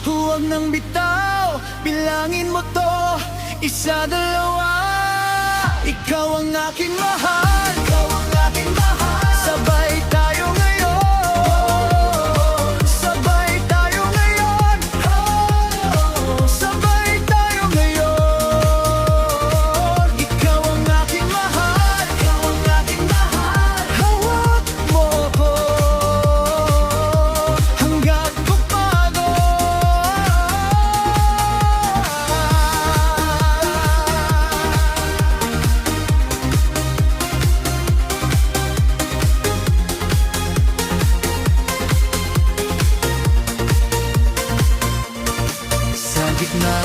Huwag nang bitaw, bilangin mo to, isa, dalawa. Ikaw ang aking mahal, ikaw ang aking mahal. Sabay tayo ngayon, sabay tayo ngayon, sabay tayo ngayon. Ikaw ang aking mahal, ikaw ang aking mahal. Hawak mo ko hanggang umaga. Sa gitna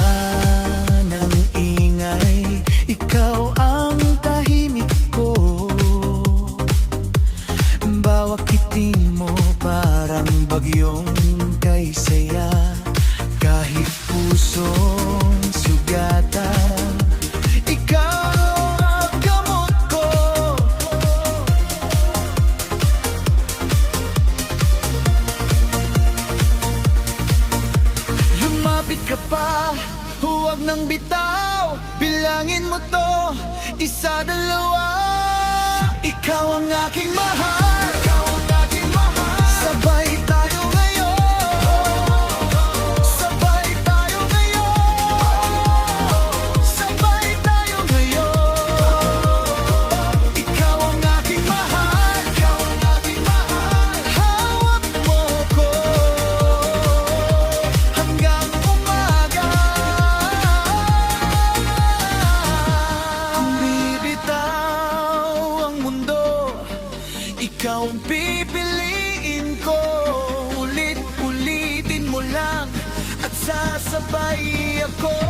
ng ingay, ikaw ang tahimik ko. Bawat kiting mo parang bagyong kay saya. Kahit pusong sugatan, ikaw ang gamot ko. Lumapit ka pa, huwag nang bitaw, bilangin mo to, isa, dalawa. Ikaw ang aking mahal, ikaw ang aking mahal. Sabay tayo ngayon, sabay tayo ngayon, sabay tayo ngayon. Ikaw ang aking mahal, ikaw ang aking mahal. Hawak mo ko hanggang umaga. Kung bibitaw ang mundo, ikaw ang pipiliin ko. Ulit-ulitin mo lang at sasabay ako.